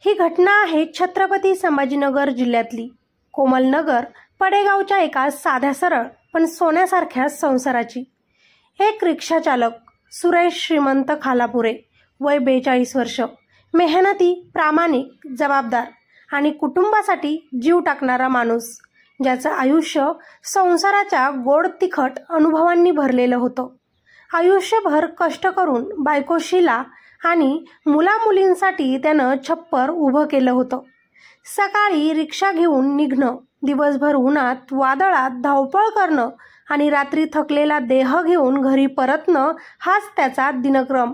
ही घटना आहे छत्रपती संभाजीनगर जिल्ह्यातली कोमलनगर पडेगावच्या एका साध्या सरळ पण सोन्यासारख्या संसाराची। एक रिक्षा चालक सुरेश श्रीमंत खालापुरे, वय 42 वर्ष, मेहनती, प्रामाणिक, जबाबदार आणि कुटुंबासाठी जीव टाकणारा माणूस, ज्याचं आयुष्य संसाराच्या गोड तिखट अनुभवांनी भरलेलं होतं। आयुष्यभर कष्ट करून बायको शीला आणि मुलामुलींसाठी त्यानं छप्पर उभं केलं होतं। सकाळी रिक्षा घेऊन निघणं, दिवसभर उन्हात वादळात धावपळ करणं आणि रात्री थकलेला देह घेऊन घरी परतणं हाच त्याचा दिनक्रम।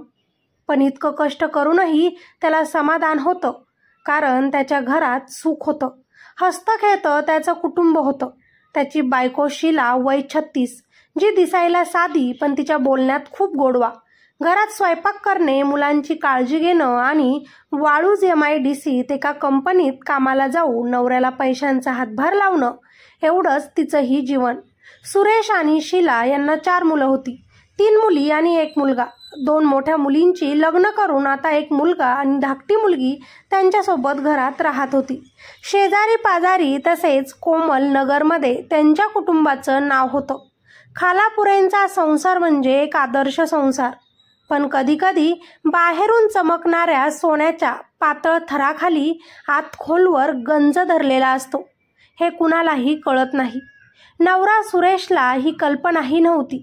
पण इतकं कष्ट करूनही त्याला समाधान होतं, कारण त्याच्या घरात सुख होतं, हसतं खेळतं त्याचं कुटुंब होतं। त्याची बायको शीला, वय 36, जी दिसायला साधी पण तिच्या बोलण्यात खूप गोडवा, घरात स्वयंपाक करणे, मुलांची काळजी घेणं आणि वाळूज MIDCत एका कंपनीत कामाला जाऊन नवऱ्याला पैशांचा हातभार लावणं, एवढंच तिचंही जीवन। सुरेश आणि शीला यांना 4 मुलं होती, 3 मुली आणि 1 मुलगा। 2 मोठ्या मुलींची लग्न करून आता 1 मुलगा आणि धाकटी मुलगी त्यांच्यासोबत घरात राहत होती। शेजारी पाजारी तसेच कोमल नगरमध्ये त्यांच्या कुटुंबाचं नाव होतं। खालापुरेंचा संसार म्हणजे एक आदर्श संसार, पण कधीकधी बाहेरून चमकणाऱ्या सोन्याच्या पातळ थराखाली आत खोलवर गंज धरलेला असतो, हे कुणालाही कळत नाही। नवरा सुरेशला ही कल्पनाही नव्हती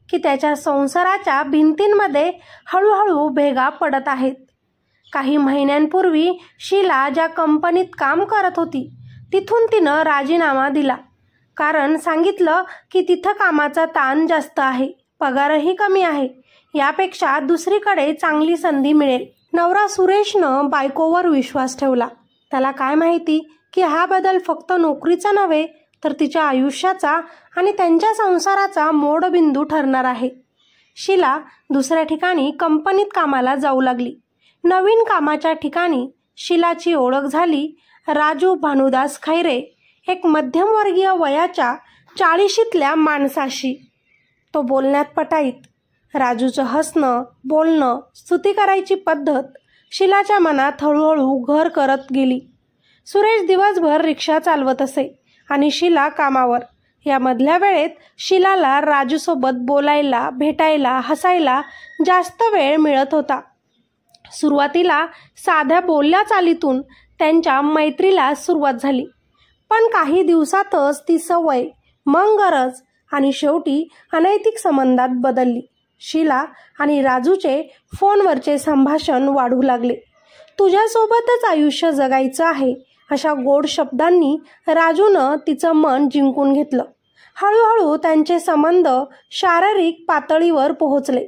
की त्याच्या संसाराच्या भिंतींमध्ये हळूहळू भेगा पडत आहेत। काही महिन्यांपूर्वी शीला ज्या कंपनीत काम करत होती तिथून तिनं राजीनामा दिला, कारण सांगितलं की तिथं कामाचा ताण जास्त आहे, पगारही कमी आहे, यापेक्षा दुसरीकडे चांगली संधी मिळेल। नवरा सुरेशनं बायकोवर विश्वास ठेवला। त्याला काय माहिती की हा बदल फक्त नोकरीचा नव्हे तर तिच्या आयुष्याचा आणि त्यांच्या संसाराचा मोडबिंदू ठरणार आहे। शीला दुसऱ्या ठिकाणी कंपनीत कामाला जाऊ लागली। नवीन कामाच्या ठिकाणी शीलाची ओळख झाली राजू भानुदास खैरे, एक मध्यमवर्गीय वयाच्या 40शीतल्या माणसाशी। तो बोलण्यात पटाईत। राजूचं हसणं, बोलणं, स्तुती करायची पद्धत शीलाच्या मनात हळूहळू घर करत गेली। सुरेश दिवसभर रिक्षा चालवत असे आणि शीला कामावर। या मधल्या वेळेत शीलाला राजूसोबत बोलायला, भेटायला, हसायला जास्त वेळ मिळत होता। सुरुवातीला साध्या बोलल्या चालीतून त्यांच्या मैत्रीला सुरुवात झाली, पण काही दिवसातच ती सवय, मग गरज आणि शेवटी अनैतिक संबंधात बदलली। शीला आणि राजूचे फोनवरचे संभाषण वाढू लागले। तुझ्यासोबतच आयुष्य जगायचं आहे, अशा गोड शब्दांनी राजूनं तिचं मन जिंकून घेतलं। हळूहळू त्यांचे संबंध शारीरिक पातळीवर पोहोचले।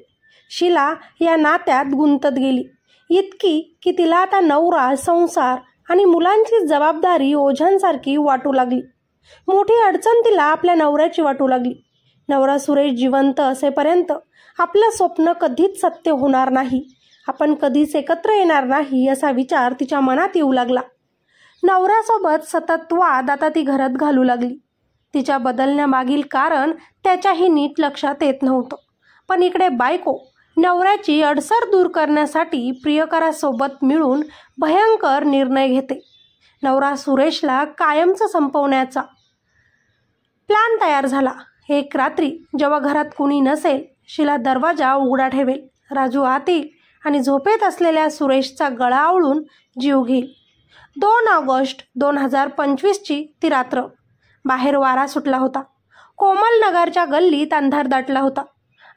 शीला या नात्यात गुंतत गेली, इतकी की तिला आता नवरा, संसार आणि मुलांची जबाबदारी ओझ्यांसारखी वाटू लागली। मोठी अडचण तिला आपल्या नवऱ्याची वाटू लागली। नवरा सुरेश जिवंत असेपर्यंत आपलं स्वप्न कधीच सत्य होणार नाही, आपण कधीच एकत्र येणार नाही, असा विचार तिच्या मनात येऊ लागला। नवऱ्यासोबत सतत वाद आता ती घरात घालू लागली। तिच्या बदलण्यामागील कारण त्याच्याही नीट लक्षात येत नव्हतं, पण इकडे बायको नवऱ्याची अडसर दूर करण्यासाठी प्रियकरासोबत मिळून भयंकर निर्णय घेते। नवरा सुरेशला कायमचं संपवण्याचा प्लॅन तयार झाला। एक रात्री जेव्हा घरात कुणी नसेल, शीला दरवाजा उघडा ठेवेल, राजू आत येईल आणि झोपेत असलेल्या सुरेशचा गळा आवळून जीव घेईल। 2 ऑगस्ट 2025ची ती रात्र। बाहेर वारा सुटला होता। कोमल नगरच्या गल्लीत अंधार दाटला होता।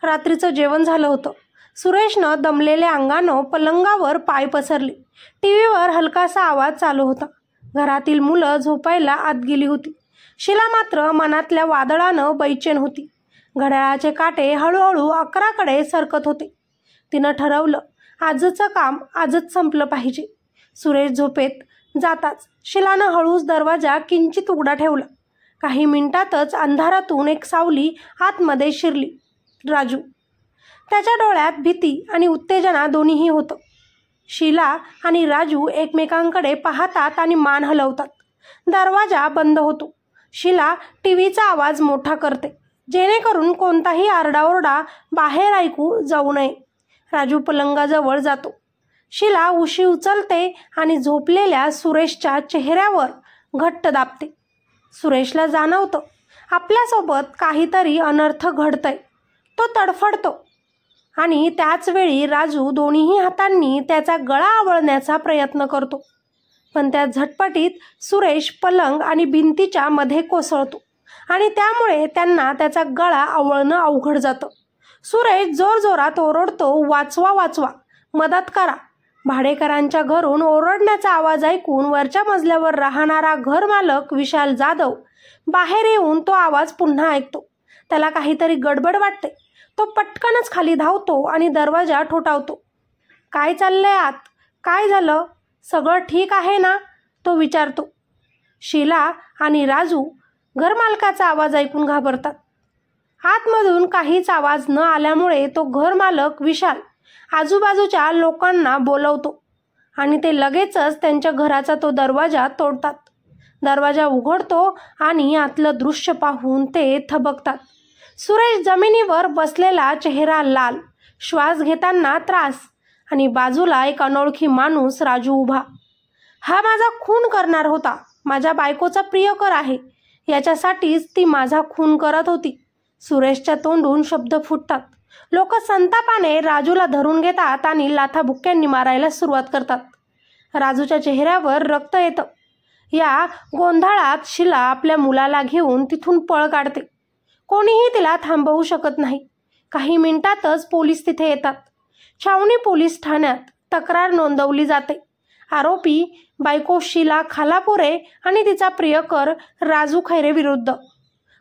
रात्रीचं जेवण झालं होतं। सुरेशनं दमलेल्या अंगानं पलंगावर पाय पसरले। टीव्हीवर हलकासा आवाज चालू होता। घरातील मुलं झोपायला आत गेली होती। शीला मात्र मनातल्या वादळानं बैचेन होती। घड्याळाचे काटे हळूहळू 11कडे सरकत होते। तिनं ठरवलं, आजचं काम आजच संपलं पाहिजे। सुरेश झोपेत जाताच शीलानं हळूच दरवाजा किंचित उघडा ठेवला। काही मिनिटातच अंधारातून एक सावली आतमध्ये शिरली। राजू। त्याच्या डोळ्यात भीती आणि उत्तेजना दोन्हीही होतं। शीला आणि राजू एकमेकांकडे पाहतात आणि मान हलवतात। दरवाजा बंद होतो। शीला टीव्हीचा आवाज मोठा करते, जेणेकरून कोणताही आरडाओरडा बाहेर ऐकू जाऊ नये। राजू पलंगाजवळ जातो। शीला उशी उचलते आणि झोपलेल्या सुरेशच्या चेहऱ्यावर घट्ट दाबते. सुरेशला जाणवतं आपल्यासोबत काहीतरी अनर्थ घडतंय. तो तडफडतो आणि त्याच वेळी राजू दोन्ही हातांनी त्याचा गळा आवळण्याचा प्रयत्न करतो. पण त्या झटपटीत सुरेश पलंग आणि भिंतीच्या मध्ये कोसळतो आणि त्यामुळे त्यांना त्याचा गळा आवळणं अवघड जातं. सुरेश जोरजोरात ओरडतो, वाचवा वाचवा, मदत करा. भाडेकरांच्या घरून ओरडण्याचा आवाज ऐकून वरच्या मजल्यावर राहणारा घरमालक विशाल जाधव बाहेर येऊन तो आवाज पुन्हा ऐकतो. त्याला काहीतरी गडबड वाटते. तो पटकनच खाली धावतो आणि दरवाजा ठोठावतो. काय चाललंय आत? काय झालं? सगळं ठीक आहे ना? तो विचारतो. शीला आणि राजू घरमालकाचा आवाज ऐकून घाबरतात. आतमधून काहीच आवाज न आल्यामुळे तो घरमालक विशाल आजूबाजूच्या लोकांना बोलवतो आणि ते लगेचच त्यांच्या घराचा तो दरवाजा तोडतात. दरवाजा उघडतो आणि आतलं दृश्य पाहून ते थबकतात. सुरेश जमिनीवर बसलेला, चेहरा लाल, श्वास घेताना त्रास आणि बाजूला एक अनोळखी माणूस राजू उभा. हा माझा खून करणार होता. माझ्या बायकोचा प्रियकर आहे. याच्यासाठीच ती माझा खून करत होती. सुरेशच्या तोंडून शब्द फुटतात. लोक संतापाने राजूला धरून घेतात आणि लाथाबुक्क्यांनी मारायला सुरुवात करतात. राजूच्या चेहऱ्यावर रक्त येतं. या गोंधळात शीला आपल्या मुलाला घेऊन तिथून पळ काढते. कोणीही तिला थांबवू शकत नाही. काही मिनिटातच पोलीस तिथे येतात. छावणी पोलीस ठाण्यात तक्रार नोंदवली जाते. आरोपी बायको शीला खालापुरे आणि तिचा प्रियकर राजू खैरे विरुद्ध.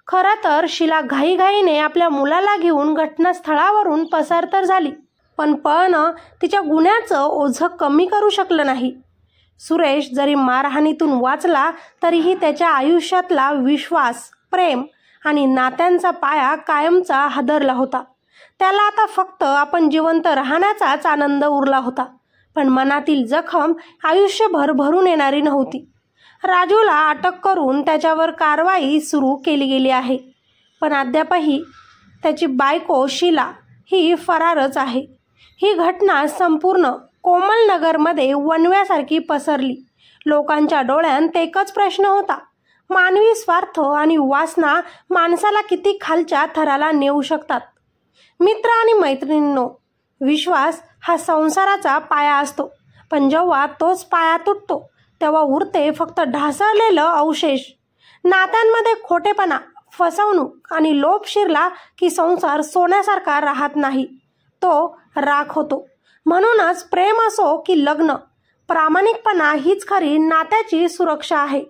खरं तर शीला घाईघाईने आपल्या मुलाला घेऊन घटनास्थळावरून पसार तर झाली, पण पळणं तिच्या गुन्ह्याचं ओझं कमी करू शकलं नाही. सुरेश जरी मारहाणीतून वाचला तरीही त्याच्या आयुष्यातला विश्वास, प्रेम आणि नात्यांचा पाया कायमचा हादरला होता. त्याला आता फक्त आपण जिवंत राहण्याचाच आनंद उरला होता, पण मनातील जखम आयुष्यभर भरून येणारी नव्हती. राजूला अटक करून त्याच्यावर कारवाई सुरू केली गेली आहे, पण अद्यापही त्याची बायको शीला ही फरारच आहे. ही घटना संपूर्ण कोमलनगरमध्ये वणव्यासारखी पसरली. लोकांच्या डोळ्यात एकच प्रश्न होता, मानवी स्वार्थ आणि वासना माणसाला किती खालच्या थराला नेऊ शकतात. मित्र आणि मैत्रिणींनो, विश्वास हा संसाराचा पाया असतो, पण जेव्हा तोच पाया तुटतो तेव्हा उरते फक्त ढासळलेलं अवशेष. नात्यांमध्ये खोटेपणा, फसवणूक आणि लोभ शिरला की संसार सोन्यासारखा राहत नाही, तो राख होतो. म्हणूनच प्रेम असो की लग्न, प्रामाणिकपणा हीच खरी नात्याची सुरक्षा आहे.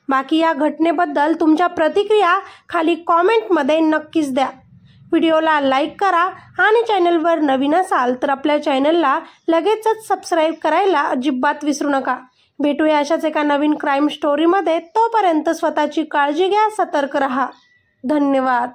बाकी या घटनेबद्दल तुमच्या प्रतिक्रिया खाली कॉमेंटमध्ये नक्कीच द्या. व्हिडिओला लाईक करा आणि चॅनलवर नवीन असाल तर आपल्या चॅनलला लगेचच सबस्क्राईब करायला अजिबात विसरू नका. भेटूया अशाच एका नवीन क्राईम स्टोरीमध्ये. तोपर्यंत स्वतःची काळजी घ्या, सतर्क रहा. धन्यवाद.